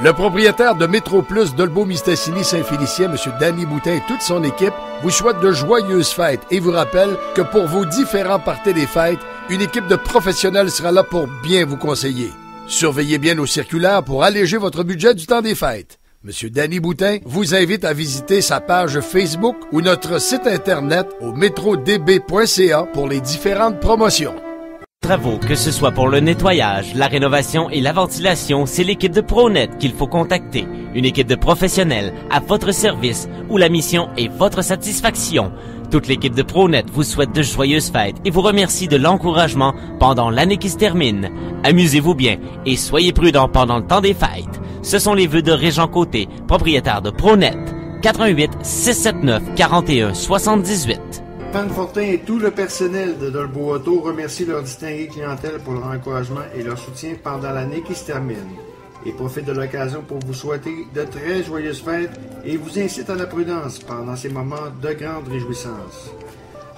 Le propriétaire de Métro Plus d'Olbeau-Mistassini-Saint-Félicien, M. Danny Boutin et toute son équipe vous souhaitent de joyeuses fêtes et vous rappelle que pour vos différents parties des fêtes, une équipe de professionnels sera là pour bien vous conseiller. Surveillez bien nos circulaires pour alléger votre budget du temps des fêtes. M. Danny Boutin vous invite à visiter sa page Facebook ou notre site internet au metrodb.ca pour les différentes promotions. Travaux, que ce soit pour le nettoyage, la rénovation et la ventilation, c'est l'équipe de ProNet qu'il faut contacter. Une équipe de professionnels à votre service où la mission est votre satisfaction. Toute l'équipe de ProNet vous souhaite de joyeuses fêtes et vous remercie de l'encouragement pendant l'année qui se termine. Amusez-vous bien et soyez prudents pendant le temps des fêtes. Ce sont les vœux de Régent Côté, propriétaire de ProNet. 88 679 41 78. Pan Fortin et tout le personnel de Dolbeau Auto remercient leur distinguée clientèle pour leur encouragement et leur soutien pendant l'année qui se termine. Et profite de l'occasion pour vous souhaiter de très joyeuses fêtes et vous incite à la prudence pendant ces moments de grande réjouissance.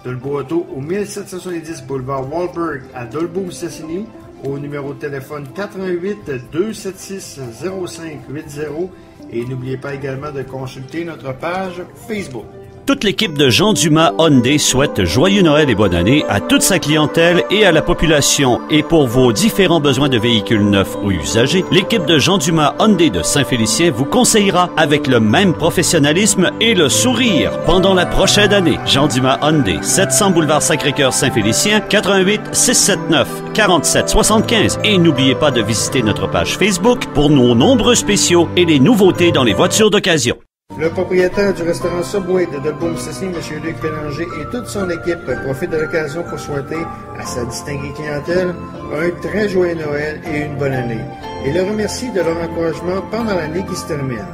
Dolbeau Auto au 1770 boulevard Wahlberg à Dolbeau-Mistassini au numéro de téléphone 88 276 0580 et n'oubliez pas également de consulter notre page Facebook. Toute l'équipe de Jean Dumas Hyundai souhaite joyeux Noël et bonne année à toute sa clientèle et à la population. Et pour vos différents besoins de véhicules neufs ou usagés, l'équipe de Jean Dumas Hyundai de Saint-Félicien vous conseillera avec le même professionnalisme et le sourire pendant la prochaine année. Jean Dumas Hyundai, 700 boulevard Sacré-Cœur Saint-Félicien, 88 679 47 75. Et n'oubliez pas de visiter notre page Facebook pour nos nombreux spéciaux et les nouveautés dans les voitures d'occasion. Le propriétaire du restaurant Subway de Dolbeau-Mistassini, M. Luc Bélanger et toute son équipe profitent de l'occasion pour souhaiter à sa distinguée clientèle un très joyeux Noël et une bonne année et le remercie de leur encouragement pendant l'année qui se termine.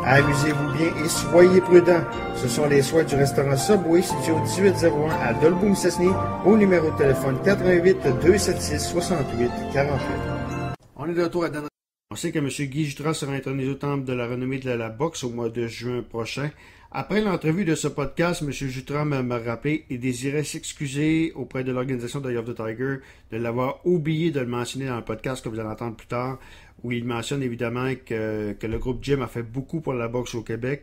Amusez-vous bien et soyez prudents. Ce sont les souhaits du restaurant Subway situé au 1801 à Dolbeau-Mistassini au numéro de téléphone 88 276 68 48. On est de retour à Dan. On sait que M. Guy Jutras sera intronisé au temple de la renommée de la boxe au mois de juin prochain. Après l'entrevue de ce podcast, M. Jutras m'a rappelé et désirait s'excuser auprès de l'organisation de Eye of the Tiger de l'avoir oublié de le mentionner dans le podcast que vous allez entendre plus tard, où il mentionne évidemment que le groupe Jim a fait beaucoup pour la boxe au Québec.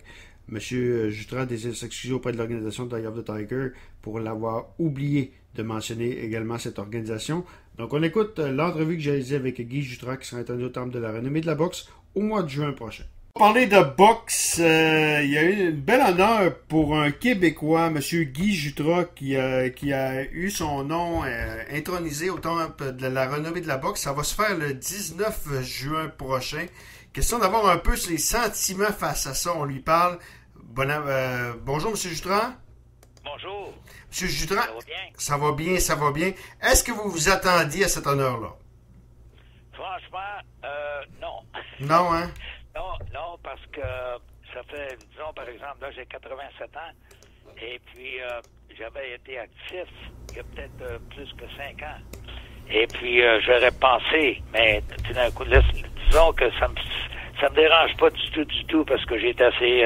M. Jutras désire s'excuser auprès de l'organisation de Eye of the Tiger pour l'avoir oublié de mentionner également cette organisation. Donc, on écoute l'entrevue que j'ai réalisée avec Guy Jutras, qui sera intronisé au temple de la renommée de la boxe au mois de juin prochain. Pour parler de boxe, il y a eu un bel honneur pour un Québécois, M. Guy Jutras, qui a eu son nom intronisé au temple de la renommée de la boxe. Ça va se faire le 19 juin prochain. Question d'avoir un peu ses sentiments face à ça. On lui parle. Bonjour, M. Jutras. Bonjour. M. Jutras, ça va bien? Ça va bien, ça va bien. Est-ce que vous vous attendiez à cet honneur-là? Franchement, non. Non, hein? Non, parce que ça fait, disons, par exemple, là, j'ai 87 ans, et puis j'avais été actif il y a peut-être plus que 5 ans. Et puis, j'aurais pensé, mais tout d'un coup, là, disons que ça me dérange pas du tout, parce que j'ai été assez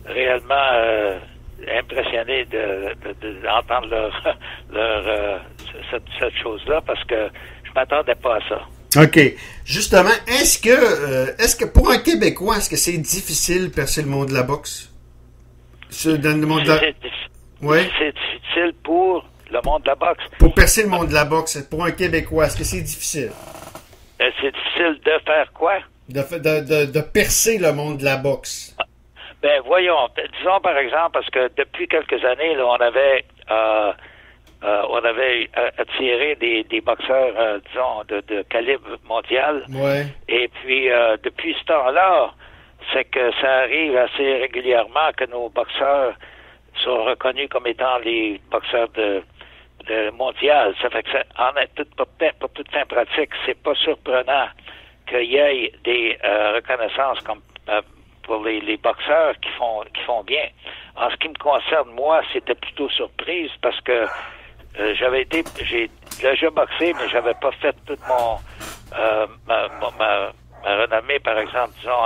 réellement impressionné d'entendre cette chose-là, parce que je m'attendais pas à ça. OK. Justement, est-ce que pour un Québécois, est-ce que c'est difficile de percer le monde de la boxe? Dans le monde de la... Ouais. C'est difficile pour le monde de la boxe. Pour percer le monde de la boxe, pour un Québécois, est-ce que c'est difficile? C'est difficile de faire quoi? De percer le monde de la boxe. Ben voyons, disons par exemple, parce que depuis quelques années, là, on avait attiré des boxeurs, disons, de calibre mondial. Ouais. Et puis, depuis ce temps-là, c'est que ça arrive assez régulièrement que nos boxeurs sont reconnus comme étant les boxeurs de mondial. Ça fait que pour toute fin pratique, c'est pas surprenant qu'il y ait des reconnaissances comme pour les boxeurs qui font bien. En ce qui me concerne, moi, c'était plutôt surprise parce que j'ai déjà boxé, mais j'avais pas fait toute ma renommée, par exemple, disons,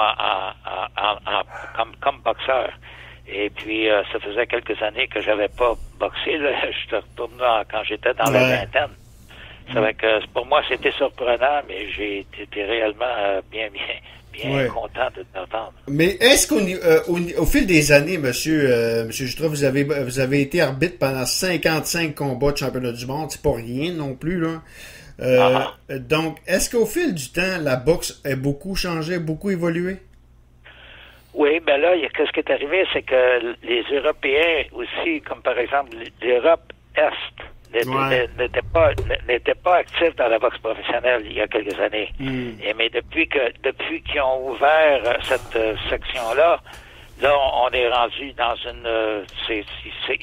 comme boxeur. Et puis, ça faisait quelques années que j'avais pas boxé, là. Je te retourne quand j'étais dans la vingtaine. Ça fait que pour moi, c'était surprenant, mais j'ai été réellement bien bien content de t'entendre. Mais est-ce au fil des années, Monsieur Jutra, vous avez été arbitre pendant 55 combats de championnat du monde, c'est pas rien non plus, là. Donc, est-ce qu'au fil du temps, la boxe a beaucoup changé, beaucoup évolué? Oui, ben là, qu'est-ce qui est arrivé, c'est que les Européens aussi, comme par exemple l'Europe Est, n'étaient pas actifs dans la boxe professionnelle il y a quelques années. Mais depuis qu'ils ont ouvert cette section-là, on est rendu dans il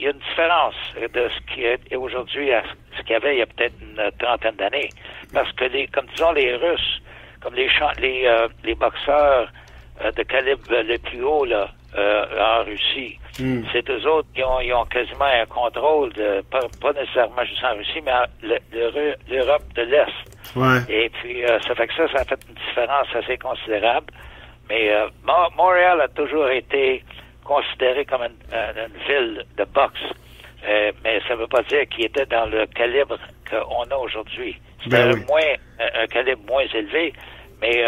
y a une différence de ce qui est aujourd'hui à ce qu'il y avait il y a peut-être une trentaine d'années. Parce que comme disons les Russes, comme les boxeurs de calibre le plus haut là en Russie, c'est eux autres qui ont quasiment un contrôle pas nécessairement juste en Russie, mais l'Europe de l'Est. Ouais. Et puis ça fait que ça a fait une différence assez considérable. Mais Montréal a toujours été considéré comme une ville de boxe. Mais ça ne veut pas dire qu'il était dans le calibre qu'on a aujourd'hui. C'était un calibre moins élevé, mais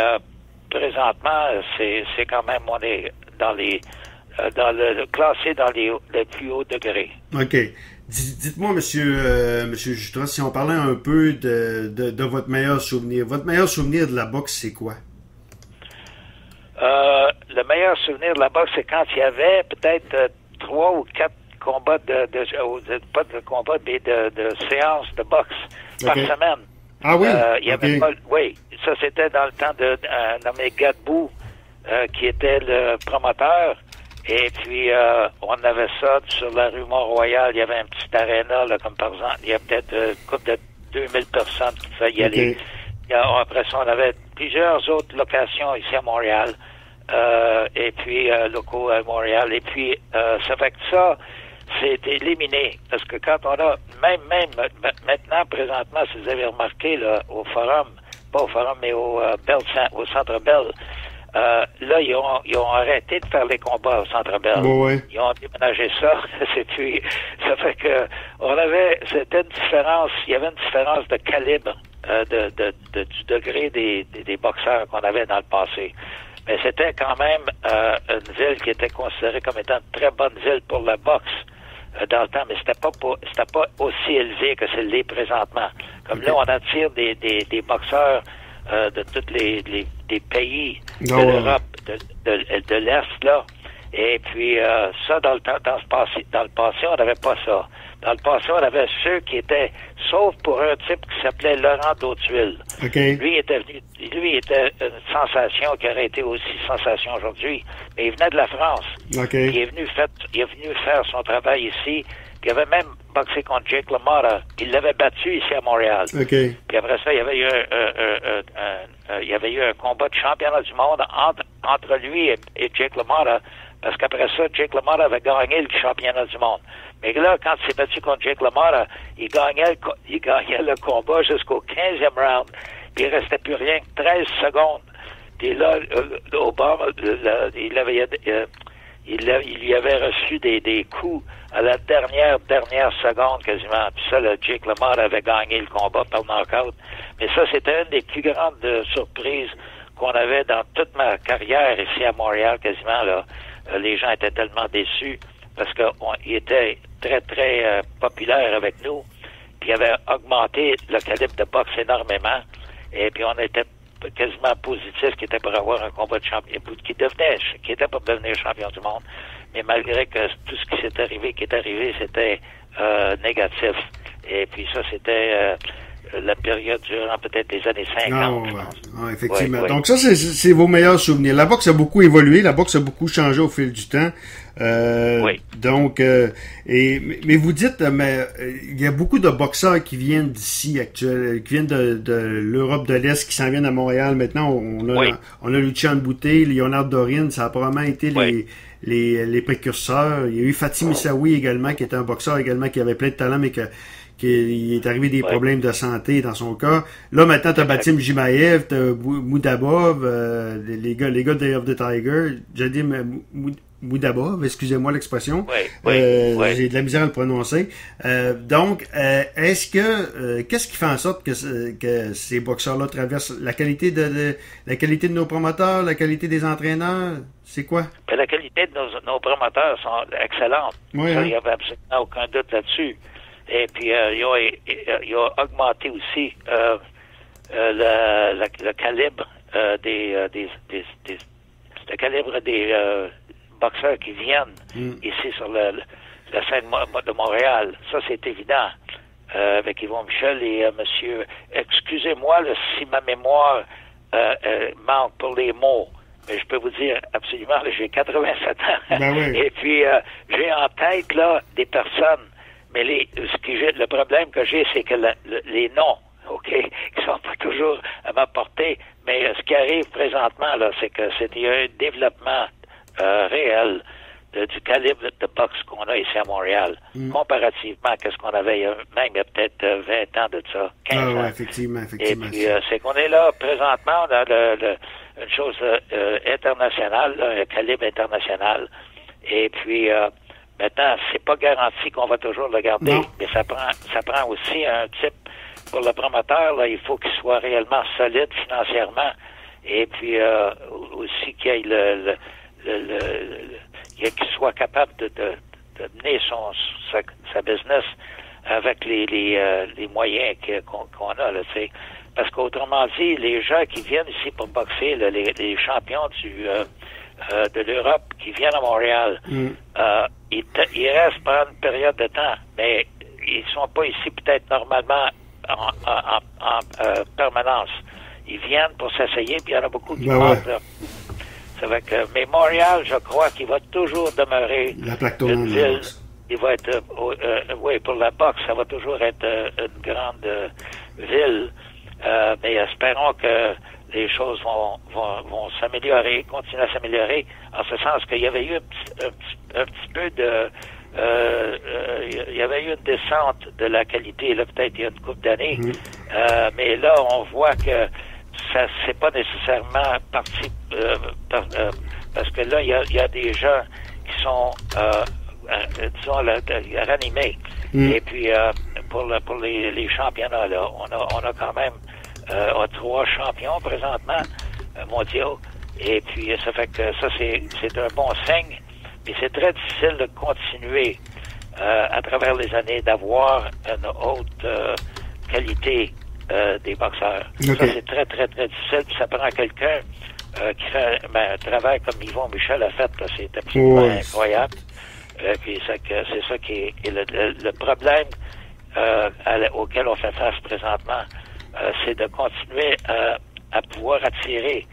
présentement, c'est quand même, on est classé dans les plus hauts degrés. OK. Dites-moi, Monsieur Jutra, si on parlait un peu de votre meilleur souvenir. Votre meilleur souvenir de la boxe, c'est quoi? Le meilleur souvenir de la boxe, c'est quand il y avait peut-être 3 ou 4 combats pas de combats, mais de séances de boxe par semaine. Ah oui? Il y avait oui, ça c'était dans le temps de nommé Gadbou, qui était le promoteur. Et puis on avait ça sur la rue Mont-Royal. Il y avait un petit aréna, là, comme par exemple, il y a peut-être une couple de 2000 personnes qui pouvaient y aller. Après ça, on avait plusieurs autres locations ici à Montréal, et puis locaux à Montréal. Et puis ça fait que ça, c'est éliminé. Parce que quand on a, même maintenant, présentement, si vous avez remarqué, là, au Forum, pas au Forum, mais au Centre Bell, là, ils ont arrêté de faire les combats au Centre Bell. Ouais. Ils ont déménagé ça. Puis, ça fait que c'était une différence, il y avait une différence de calibre, du degré des boxeurs qu'on avait dans le passé. Mais c'était quand même une ville qui était considérée comme étant une très bonne ville pour la boxe dans le temps, mais c'était pas aussi élevé que c'est l'est présentement. Comme là, on attire des boxeurs de tous les pays de l'Europe, de l'Est, là. Et puis ça, dans le passé, on n'avait pas ça. Dans le passé, on avait ceux qui étaient, sauf pour un type qui s'appelait Laurent Dautuil. Okay. Lui était une sensation qui aurait été aussi sensation aujourd'hui. Mais il venait de la France. Okay. Il est venu faire son travail ici. Puis il avait même boxé contre Jake LaMotta. Il l'avait battu ici à Montréal. Okay. Puis après ça, il y avait eu un combat de championnat du monde entre lui et Jake LaMotta. Parce qu'après ça, Jake LaMotta avait gagné le championnat du monde. Mais là, quand il s'est battu contre Jake LaMotta, il gagnait le combat jusqu'au 15e round. Puis il restait plus rien que 13 secondes. Puis là, au bord, il lui avait reçu des coups à la dernière seconde quasiment. Puis ça, Jake LaMotta avait gagné le combat par knockout. Mais ça, c'était une des plus grandes surprises qu'on avait dans toute ma carrière ici à Montréal quasiment, là. Les gens étaient tellement déçus parce qu'il était très, très populaire avec nous. Puis il avait augmenté le calibre de boxe énormément. Et puis on était quasiment positif qu'il était pour avoir un combat de champion, qui était pour devenir champion du monde. Mais malgré que tout ce qui est arrivé, c'était négatif. Et puis ça, c'était la période durant peut-être les années 50, je pense. Effectivement. Ouais. Donc ça, c'est vos meilleurs souvenirs. La boxe a beaucoup évolué, la boxe a beaucoup changé au fil du temps. Oui. Donc, mais vous dites, il y a beaucoup de boxeurs qui viennent d'ici actuellement, qui viennent de l'Europe de l'Est, qui s'en viennent à Montréal. Maintenant, on a Lucian Boutet, Léonard Dorine, ça a probablement été les précurseurs. Il y a eu Fatih Missaoui également, qui était un boxeur également, qui avait plein de talent, mais qu'il est arrivé des problèmes de santé dans son cas. Là, maintenant, t'as Batim Jimaev, t'as Moudabov, les gars de Day of the Tiger, Jadim Moudaba, excusez-moi l'expression. Oui. J'ai de la misère à le prononcer. Donc, est-ce que qu'est-ce qui fait en sorte que ces boxeurs-là traversent la qualité de nos promoteurs, la qualité des entraîneurs? C'est quoi? Ben, la qualité de nos promoteurs sont excellentes. Oui, Il n'y avait absolument aucun doute là-dessus. Et puis, il a augmenté aussi le calibre le calibre des boxeurs qui viennent ici sur la scène de Montréal. Ça, c'est évident. Avec Yvon Michel et monsieur... Excusez-moi si ma mémoire manque pour les mots, mais je peux vous dire absolument, là, j'ai 87 ans. Ben oui. Et puis, j'ai en tête là des personnes, mais le problème que j'ai, c'est que les noms, OK, qui sont pas toujours à ma portée, mais ce qui arrive présentement, là, c'est que il y a un développement réel du calibre de boxe qu'on a ici à Montréal, comparativement à ce qu'on avait il y a peut-être 20 ans de ça, 15 ans. Ouais, effectivement. Et puis, c'est qu'on est là, présentement, on a une chose internationale, là, un calibre international. Et puis, maintenant, c'est pas garanti qu'on va toujours le garder, mais ça prend aussi un type. Pour le promoteur, là, il faut qu'il soit réellement solide financièrement et puis aussi qu'il soit capable de mener sa business avec les moyens qu'on a, là, tu sais. Parce qu'autrement dit, les gens qui viennent ici pour boxer, là, les champions de l'Europe qui viennent à Montréal, ils restent pendant une période de temps, mais ils sont pas ici peut-être normalement en permanence. Ils viennent pour s'essayer, puis il y en a beaucoup qui mentent, là. Ça fait que, mais Montréal, je crois qu'il va toujours demeurer la plaque une ville. Il va être, oui, pour la boxe, ça va toujours être une grande ville. Mais espérons que les choses vont s'améliorer, continuer à s'améliorer, en ce sens qu'il y avait eu un petit peu de il y avait eu une descente de la qualité, là, peut-être il y a une couple d'années, mais là, on voit que ça c'est pas nécessairement parti parce que là, il y a des gens qui sont disons ranimés. Et puis pour les championnats, là, on a quand même 3 champions présentement mondiaux. Et puis ça fait que ça c'est un bon signe. Mais c'est très difficile de continuer à travers les années d'avoir une haute qualité des boxeurs. Okay. Ça, c'est très, très, très difficile. Puis ça prend quelqu'un qui fait un travail comme Yvon Michel a fait. Là, c'est absolument incroyable. Puis c'est ça qui est le problème auquel on fait face présentement. C'est de continuer à pouvoir attirer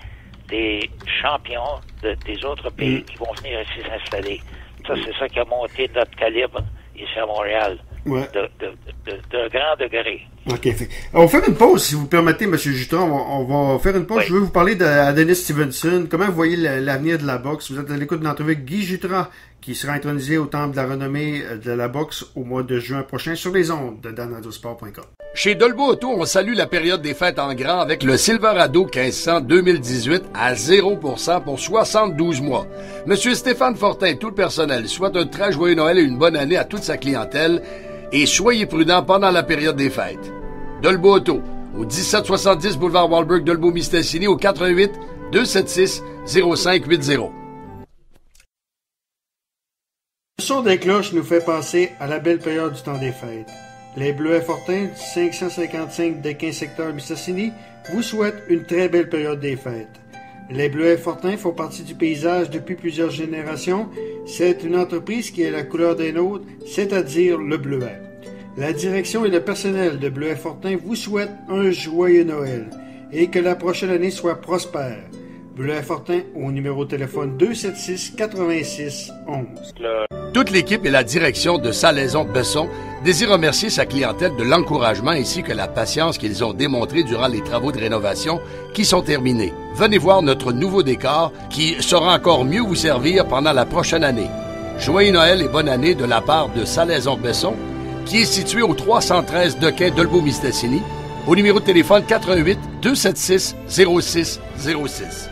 des champions des autres pays qui vont venir ici s'installer. Ça, c'est ça qui a monté notre calibre ici à Montréal. Ouais. De grand degré. OK. On va faire une pause, si vous permettez, M. Jutras. On va faire une pause. Oui. Je veux vous parler d'Adonis Stevenson. Comment vous voyez l'avenir de la boxe? Vous êtes à l'écoute d'une entrevue avec Guy Jutras, qui sera intronisé au Temple de la renommée de la boxe au mois de juin prochain sur les ondes de danradiosport.com. Chez Dolbo Auto, on salue la période des fêtes en grand avec le Silverado 1500 2018 à 0% pour 72 mois. Monsieur Stéphane Fortin, tout le personnel, souhaite un très joyeux Noël et une bonne année à toute sa clientèle et soyez prudents pendant la période des fêtes. Dolbo Auto, au 1770 boulevard Walberg, Dolbeau-Mistassini, au 88 276 0580. Le son des cloches nous fait penser à la belle période du temps des fêtes. Les Bleuets Fortin, 555 de 15 secteur Mistassini, vous souhaitent une très belle période des fêtes. Les Bleuets Fortin font partie du paysage depuis plusieurs générations. C'est une entreprise qui a la couleur des nôtres, c'est-à-dire le bleuet. La direction et le personnel de Bleuets Fortin vous souhaitent un joyeux Noël et que la prochaine année soit prospère. Bleuets Fortin au numéro de téléphone 276 86 11. Toute l'équipe et la direction de Salaison Besson désirent remercier sa clientèle de l'encouragement ainsi que la patience qu'ils ont démontré durant les travaux de rénovation qui sont terminés. Venez voir notre nouveau décor qui saura encore mieux vous servir pendant la prochaine année. Joyeux Noël et bonne année de la part de Salaison Besson qui est situé au 313 de quai Dolbeau-Mistassini au numéro de téléphone 88 276 0606.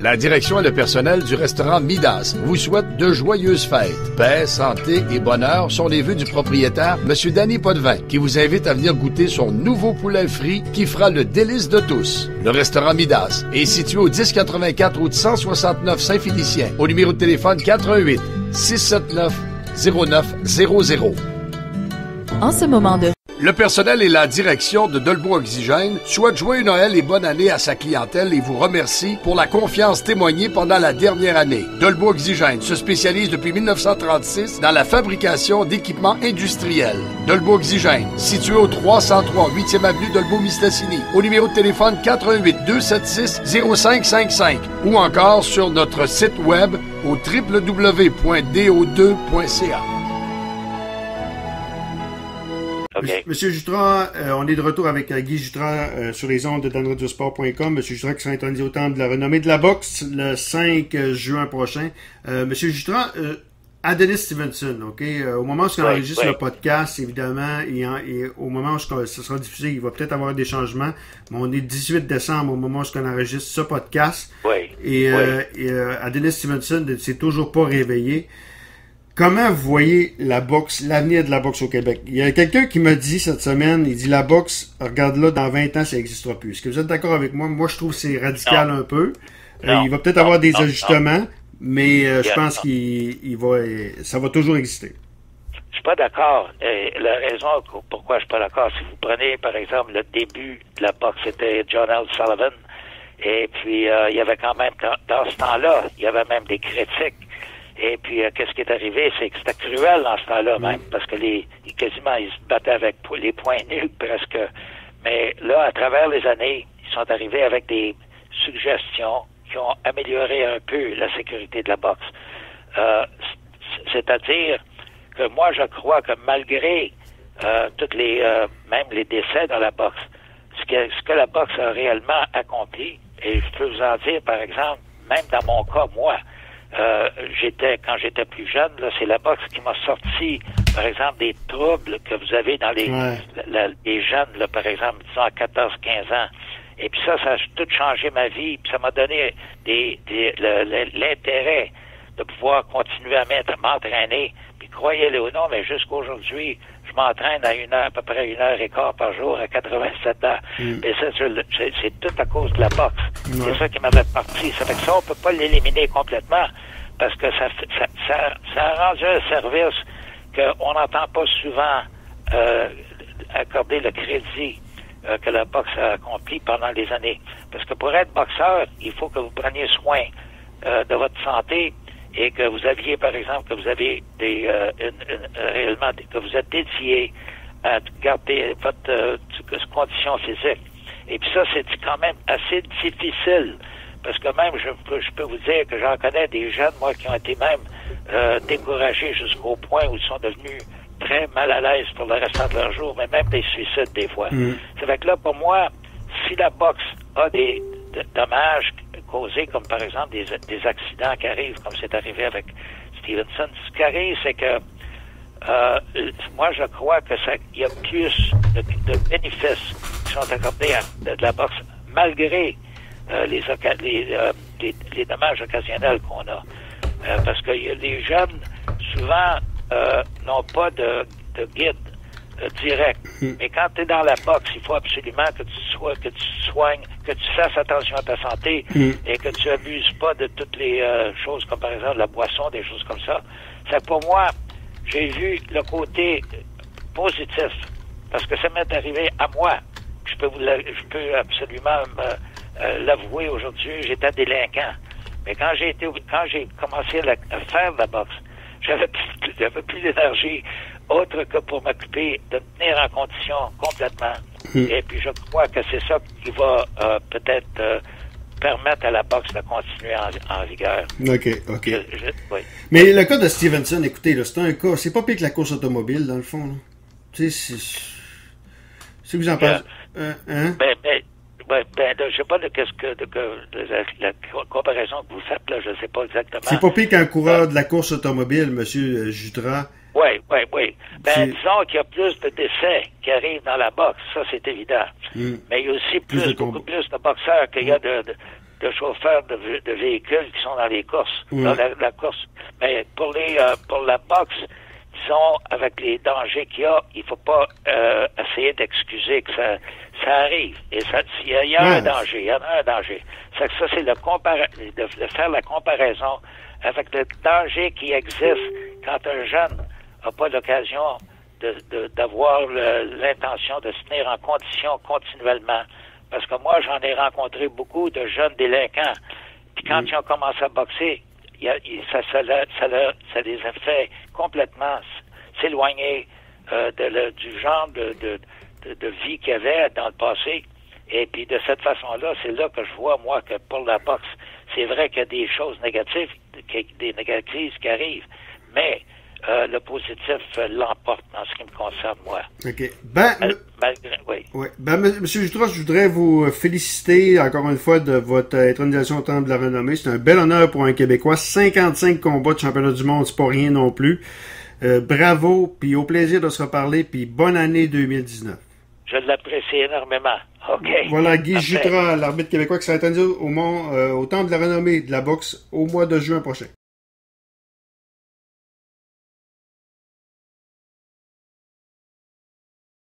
La direction et le personnel du restaurant Midas vous souhaitent de joyeuses fêtes. Paix, santé et bonheur sont les vœux du propriétaire, M. Danny Potvin, qui vous invite à venir goûter son nouveau poulet frit qui fera le délice de tous. Le restaurant Midas est situé au 1084 route 169 Saint-Félicien, au numéro de téléphone 88 679 0900. En ce moment de... Le personnel et la direction de Dolbeau Oxygène souhaitent joyeux Noël et bonne année à sa clientèle et vous remercie pour la confiance témoignée pendant la dernière année. Dolbeau Oxygène se spécialise depuis 1936 dans la fabrication d'équipements industriels. Dolbeau Oxygène, situé au 303 8e avenue Dolbeau-Mistassini, au numéro de téléphone 88 276 0555 ou encore sur notre site web au www.do2.ca. Okay. Monsieur Jutras, on est de retour avec Guy Jutras sur les ondes de danradiosport.com. Monsieur Jutras qui sera intronisé au temple de la renommée de la boxe le 5 juin prochain. Monsieur Jutras, Adonis Stevenson, OK? Au moment où on enregistre le podcast, évidemment, et au moment où ce sera diffusé, il va peut-être avoir des changements. Mais on est 18 décembre au moment où on enregistre ce podcast. Oui. Et Adonis Stevenson ne s'est toujours pas réveillé. Comment vous voyez la boxe, l'avenir de la boxe au Québec? Il y a quelqu'un qui m'a dit cette semaine, il dit la boxe, regarde-là, dans 20 ans, ça n'existera plus. Est-ce que vous êtes d'accord avec moi? Moi, je trouve que c'est radical un peu. Il va peut-être avoir des ajustements, mais je pense ça va toujours exister. Je suis pas d'accord. La raison pourquoi je suis pas d'accord, si vous prenez, par exemple, le début de la boxe, c'était John L. Sullivan, et puis il y avait quand même, dans ce temps-là, il y avait même des critiques. Et puis, qu'est-ce qui est arrivé? C'est que c'était cruel dans ce temps-là même, parce que quasiment, ils se battaient avec les poings nuls, presque. Mais là, à travers les années, ils sont arrivés avec des suggestions qui ont amélioré un peu la sécurité de la boxe. C'est-à-dire que moi, je crois que malgré toutes même les décès dans la boxe, ce que la boxe a réellement accompli, et je peux vous en dire, par exemple, même dans mon cas, moi, quand j'étais plus jeune, là, c'est la boxe qui m'a sorti, par exemple, des troubles que vous avez dans les jeunes, là, par exemple, disons à 14-15 ans. Et puis ça a tout changé ma vie, puis ça m'a donné l'intérêt de pouvoir continuer à m'entraîner. Puis croyez-le ou non, mais jusqu'aujourd'hui, je m'entraîne à peu près 1h15 par jour à 87 ans. Et ça, c'est tout à cause de la boxe. C'est ça qui m'avait parti. Ça fait que ça, on peut pas l'éliminer complètement parce que ça a rendu un service qu'on n'entend pas souvent accorder le crédit que la boxe a accompli pendant les années. Parce que pour être boxeur, il faut que vous preniez soin de votre santé et que vous aviez, par exemple, que vous avez réellement, que vous êtes dédié à garder votre condition physique. Et puis ça, c'est quand même assez difficile, parce que même, je peux vous dire que j'en connais des jeunes, moi, qui ont été même découragés jusqu'au point où ils sont devenus très mal à l'aise pour le restant de leur jour, mais même des suicides des fois. Ça fait que là, pour moi, si la boxe a des dommages causés, comme par exemple des accidents qui arrivent, comme c'est arrivé avec Stevenson, ce qui arrive, c'est que moi, je crois que il y a plus de bénéfices qui sont accordés de la boxe, malgré les dommages occasionnels qu'on a. Parce que les jeunes, souvent, n'ont pas de guide direct. Mais quand tu es dans la boxe, il faut absolument que tu soignes, que tu fasses attention à ta santé et que tu abuses pas de toutes les choses, comme par exemple la boisson, des choses comme ça. C'est pour moi, j'ai vu le côté positif, parce que ça m'est arrivé à moi. Je peux absolument l'avouer aujourd'hui, j'étais délinquant. Mais quand j'ai commencé à faire de la boxe, j'avais plus d'énergie autre que pour m'occuper de me tenir en condition complètement. Et puis je crois que c'est ça qui va peut-être permettre à la boxe de continuer en vigueur. OK. Oui. Mais le cas de Stevenson, écoutez, là, c'est un cas, c'est pas pire que la course automobile, dans le fond. Là. Tu sais, si vous en pensez... je sais pas de la comparaison que vous faites, là, je sais pas exactement. C'est pas pire qu'un coureur de la course automobile, monsieur Jutras. Oui. Disons qu'il y a plus de décès qui arrivent dans la boxe, ça c'est évident. Mais il y a aussi beaucoup plus de boxeurs qu'il y a de chauffeurs de véhicules qui sont dans les courses, dans la course. Mais pour la boxe, disons, avec les dangers qu'il y a, il faut pas essayer d'excuser que ça arrive. Et il y a un danger, il y en a un danger. Ça c'est de faire la comparaison avec le danger qui existe quand un jeune n'a pas l'occasion d'avoir l'intention de se tenir en condition continuellement. Parce que moi, j'en ai rencontré beaucoup de jeunes délinquants. Puis quand ils ont commencé à boxer, ça les a fait complètement s'éloigner du genre de vie qu'il y avait dans le passé. Et puis de cette façon-là, c'est là que je vois, moi, que pour la boxe, c'est vrai qu'il y a des choses négatives, des négatives qui arrivent. Mais le positif l'emporte en ce qui me concerne, moi. OK. Oui. Oui. Monsieur Jutras, je voudrais vous féliciter encore une fois de votre intronisation au Temple de la Renommée. C'est un bel honneur pour un Québécois. 55 combats de championnat du monde, c'est pas rien non plus. Bravo, puis au plaisir de se reparler, puis bonne année 2019. Je l'apprécie énormément. OK. Voilà, Guy Jutras, l'arbitre québécois qui sera intronisé au Temple de la Renommée de la boxe au mois de juin prochain.